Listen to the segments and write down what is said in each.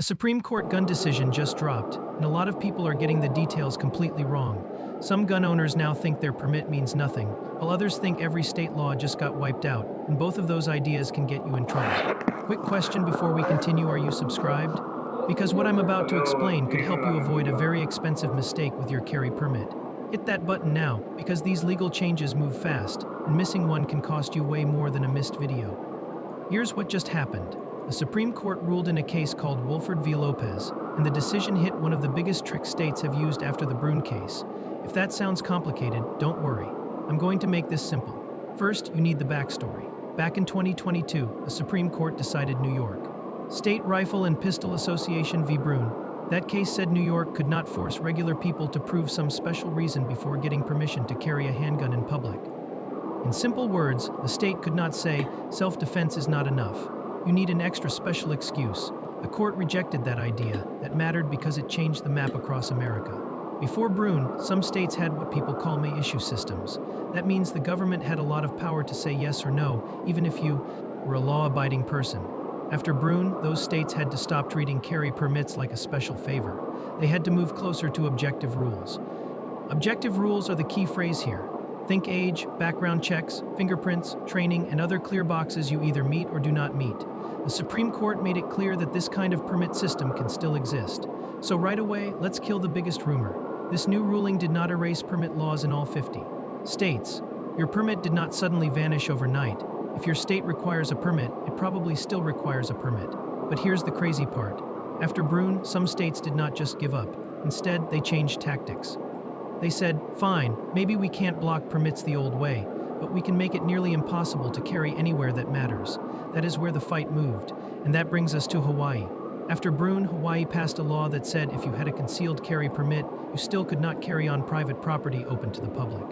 A Supreme Court gun decision just dropped, and a lot of people are getting the details completely wrong. Some gun owners now think their permit means nothing, while others think every state law just got wiped out, and both of those ideas can get you in trouble. Quick question before we continue, are you subscribed? Because what I'm about to explain could help you avoid a very expensive mistake with your carry permit. Hit that button now, because these legal changes move fast, and missing one can cost you way more than a missed video. Here's what just happened. The Supreme Court ruled in a case called Wolford v. Lopez, and the decision hit one of the biggest tricks states have used after the Bruen case. If that sounds complicated, don't worry. I'm going to make this simple. First, you need the backstory. Back in 2022, the Supreme Court decided New York. State Rifle and Pistol Association v. Bruen. That case said New York could not force regular people to prove some special reason before getting permission to carry a handgun in public. In simple words, the state could not say, self-defense is not enough. You need an extra special excuse. The court rejected that idea. That mattered because it changed the map across America. Before Bruen, some states had what people call may issue systems. That means the government had a lot of power to say yes or no, even if you were a law-abiding person. After Bruen, those states had to stop treating carry permits like a special favor. They had to move closer to objective rules. Objective rules are the key phrase here. Think age, background checks, fingerprints, training, and other clear boxes you either meet or do not meet. The Supreme Court made it clear that this kind of permit system can still exist. So right away, let's kill the biggest rumor. This new ruling did not erase permit laws in all 50 states. Your permit did not suddenly vanish overnight. If your state requires a permit, it probably still requires a permit. But here's the crazy part. After Bruen, some states did not just give up. Instead, they changed tactics. They said, fine, maybe we can't block permits the old way, but we can make it nearly impossible to carry anywhere that matters. That is where the fight moved, and that brings us to Hawaii. After Bruen, Hawaii passed a law that said if you had a concealed carry permit, you still could not carry on private property open to the public.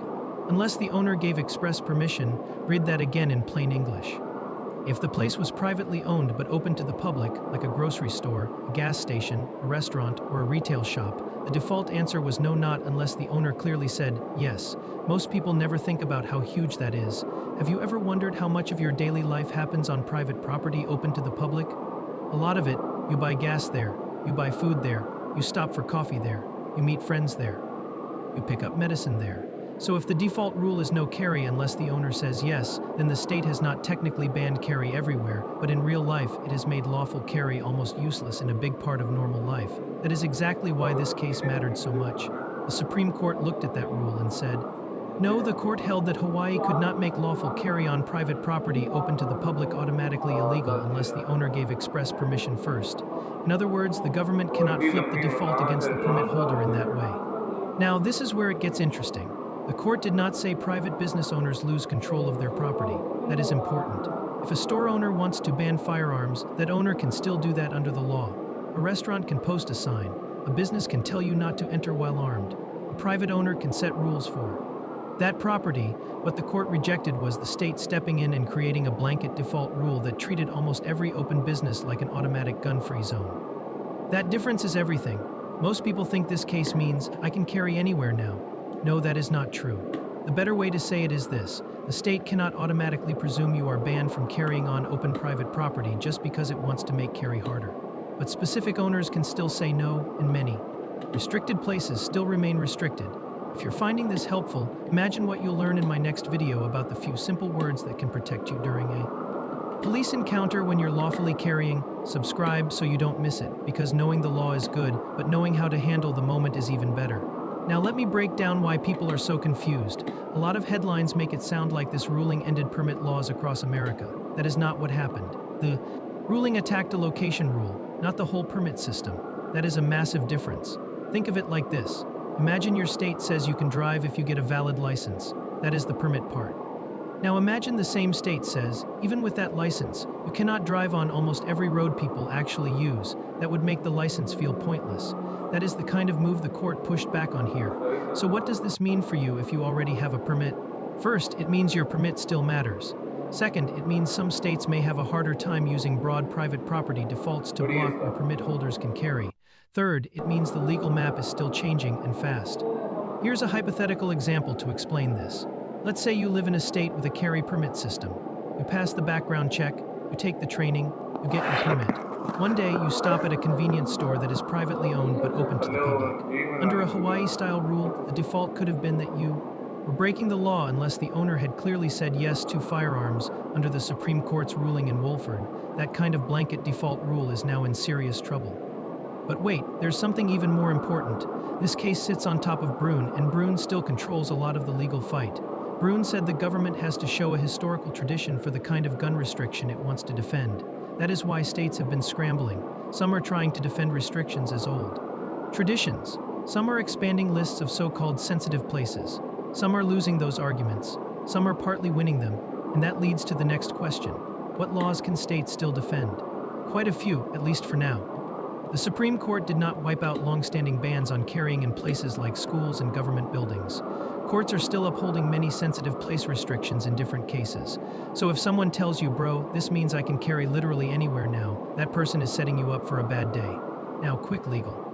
Unless the owner gave express permission, read that again in plain English. If the place was privately owned but open to the public, like a grocery store, a gas station, a restaurant, or a retail shop, the default answer was no, not unless the owner clearly said yes. Most people never think about how huge that is. Have you ever wondered how much of your daily life happens on private property open to the public? A lot of it. You buy gas there, you buy food there, you stop for coffee there, you meet friends there, you pick up medicine there. So if the default rule is no carry unless the owner says yes, then the state has not technically banned carry everywhere, but in real life it has made lawful carry almost useless in a big part of normal life. That is exactly why this case mattered so much. The Supreme Court looked at that rule and said, no, the court held that Hawaii could not make lawful carry on private property open to the public automatically illegal unless the owner gave express permission first. In other words, the government cannot flip the default against the permit holder in that way. Now, this is where it gets interesting. The court did not say private business owners lose control of their property. That is important. If a store owner wants to ban firearms, that owner can still do that under the law. A restaurant can post a sign. A business can tell you not to enter while armed. A private owner can set rules for that property. What the court rejected was the state stepping in and creating a blanket default rule that treated almost every open business like an automatic gun-free zone. That difference is everything. Most people think this case means I can carry anywhere now. No, that is not true. The better way to say it is this: the state cannot automatically presume you are banned from carrying on open private property just because it wants to make carry harder. But specific owners can still say no, and many restricted places still remain restricted. If you're finding this helpful, imagine what you'll learn in my next video about the few simple words that can protect you during a police encounter when you're lawfully carrying. Subscribe so you don't miss it, because knowing the law is good, but knowing how to handle the moment is even better. Now let me break down why people are so confused. A lot of headlines make it sound like this ruling ended permit laws across America. That is not what happened. The ruling attacked a location rule, not the whole permit system. That is a massive difference. Think of it like this. Imagine your state says you can drive if you get a valid license. That is the permit part. Now imagine the same state says, even with that license, you cannot drive on almost every road people actually use. That would make the license feel pointless. That is the kind of move the court pushed back on here. So what does this mean for you if you already have a permit? First, it means your permit still matters. Second, it means some states may have a harder time using broad private property defaults to block where permit holders can carry. Third, it means the legal map is still changing and fast. Here's a hypothetical example to explain this. Let's say you live in a state with a carry permit system. You pass the background check, you take the training, you get your permit. One day, you stop at a convenience store that is privately owned but open to the public. Under a Hawaii-style rule, the default could have been that you were breaking the law unless the owner had clearly said yes to firearms under the Supreme Court's ruling in Wolford. That kind of blanket default rule is now in serious trouble. But wait, there's something even more important. This case sits on top of Bruen, and Bruen still controls a lot of the legal fight. Bruen said the government has to show a historical tradition for the kind of gun restriction it wants to defend. That is why states have been scrambling. Some are trying to defend restrictions as old traditions. Some are expanding lists of so-called sensitive places. Some are losing those arguments. Some are partly winning them. And that leads to the next question. What laws can states still defend? Quite a few, at least for now. The Supreme Court did not wipe out long-standing bans on carrying in places like schools and government buildings. Courts are still upholding many sensitive place restrictions in different cases. So if someone tells you, bro, this means I can carry literally anywhere now, that person is setting you up for a bad day. Now, quick legal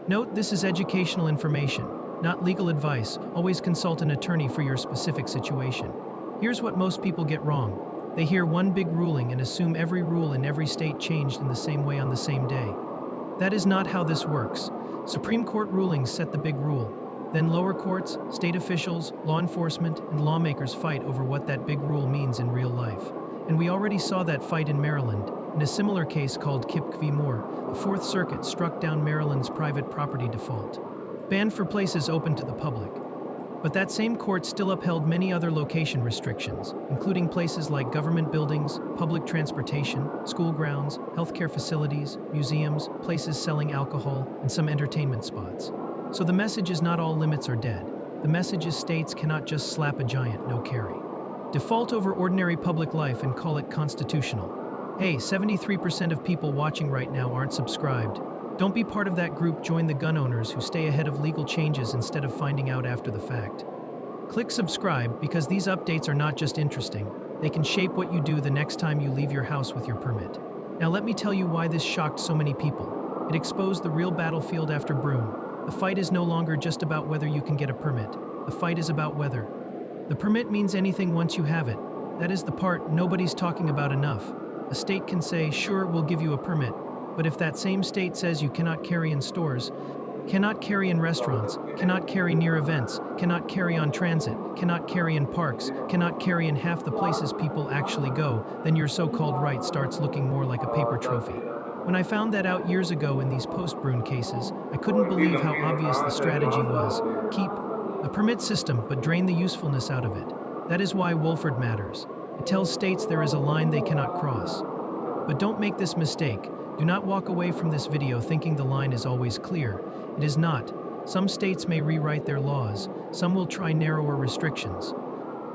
note, this is educational information, not legal advice. Always consult an attorney for your specific situation. Here's what most people get wrong. They hear one big ruling and assume every rule in every state changed in the same way on the same day. That is not how this works. Supreme Court rulings set the big rule. Then lower courts, state officials, law enforcement, and lawmakers fight over what that big rule means in real life. And we already saw that fight in Maryland. In a similar case called Kipke v. Moore, the Fourth Circuit struck down Maryland's private property default ban for places open to the public. But that same court still upheld many other location restrictions, including places like government buildings, public transportation, school grounds, healthcare facilities, museums, places selling alcohol, and some entertainment spots. So the message is not all limits are dead. The message is states cannot just slap a giant no carry default over ordinary public life and call it constitutional. Hey, 73% of people watching right now aren't subscribed. Don't be part of that group. Join the gun owners who stay ahead of legal changes instead of finding out after the fact. Click subscribe because these updates are not just interesting, they can shape what you do the next time you leave your house with your permit. Now let me tell you why this shocked so many people. It exposed the real battlefield after Bruen. The fight is no longer just about whether you can get a permit. The fight is about whether the permit means anything once you have it. That is the part nobody's talking about enough. A state can say, sure, we'll give you a permit, but if that same state says you cannot carry in stores, cannot carry in restaurants, cannot carry near events, cannot carry on transit, cannot carry in parks, cannot carry in half the places people actually go, then your so-called right starts looking more like a paper trophy. When I found that out years ago in these post-Bruen cases, I couldn't believe how obvious the strategy was. Keep the permit system, but drain the usefulness out of it. That is why Wolford matters. It tells states there is a line they cannot cross. But don't make this mistake. Do not walk away from this video thinking the line is always clear. It is not. Some states may rewrite their laws. Some will try narrower restrictions.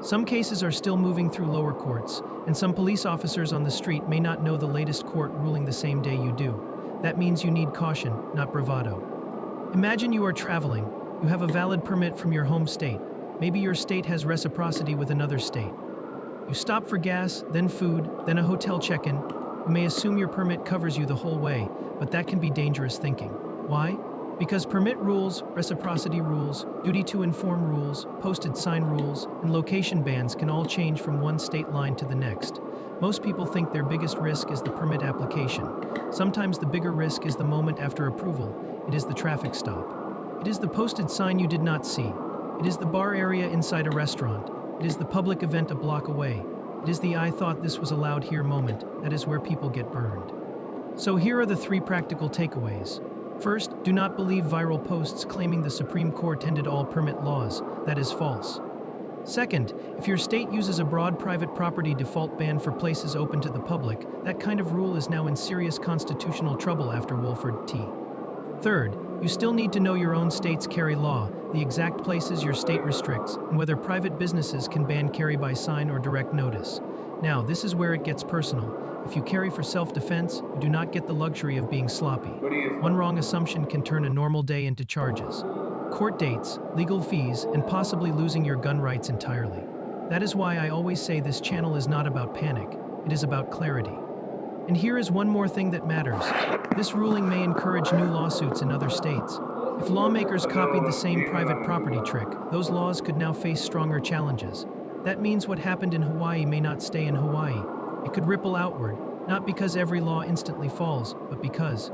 Some cases are still moving through lower courts, and some police officers on the street may not know the latest court ruling the same day you do. That means you need caution, not bravado. Imagine you are traveling. You have a valid permit from your home state. Maybe your state has reciprocity with another state. You stop for gas, then food, then a hotel check-in. You may assume your permit covers you the whole way, but that can be dangerous thinking. Why? Because permit rules, reciprocity rules, duty to inform rules, posted sign rules, and location bans can all change from one state line to the next. Most people think their biggest risk is the permit application. Sometimes the bigger risk is the moment after approval. It is the traffic stop. It is the posted sign you did not see. It is the bar area inside a restaurant. It is the public event a block away. It is the I thought this was allowed here moment. That is where people get burned. So here are the 3 practical takeaways. First, do not believe viral posts claiming the Supreme Court ended all permit laws. That is false. Second, if your state uses a broad private property default ban for places open to the public, that kind of rule is now in serious constitutional trouble after Wolford T. Third, you still need to know your own state's carry law, the exact places your state restricts, and whether private businesses can ban carry by sign or direct notice. Now, this is where it gets personal. If you carry for self-defense, you do not get the luxury of being sloppy. One wrong assumption can turn a normal day into charges, court dates, legal fees, and possibly losing your gun rights entirely. That is why I always say this channel is not about panic, it is about clarity. And here is one more thing that matters. This ruling may encourage new lawsuits in other states. If lawmakers copied the same private property trick, those laws could now face stronger challenges. That means what happened in Hawaii may not stay in Hawaii. It could ripple outward, not because every law instantly falls, but because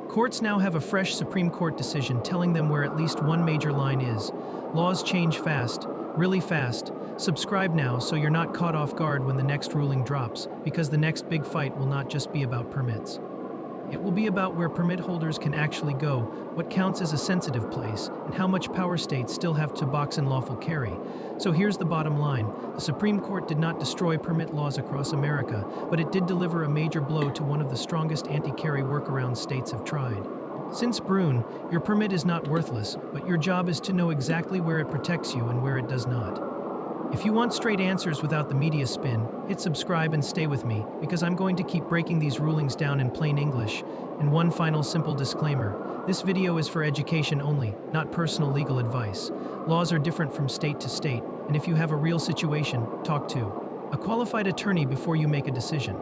courts now have a fresh Supreme Court decision telling them where at least one major line is. Laws change fast, really fast. Subscribe now so you're not caught off guard when the next ruling drops, because the next big fight will not just be about permits. It will be about where permit holders can actually go, what counts as a sensitive place, and how much power states still have to box in lawful carry. So here's the bottom line. The Supreme Court did not destroy permit laws across America, but it did deliver a major blow to one of the strongest anti-carry workaround states have tried. Since Bruen, your permit is not worthless, but your job is to know exactly where it protects you and where it does not. If you want straight answers without the media spin, hit subscribe and stay with me, because I'm going to keep breaking these rulings down in plain English. And one final simple disclaimer: this video is for education only, not personal legal advice. Laws are different from state to state, and if you have a real situation, talk to a qualified attorney before you make a decision.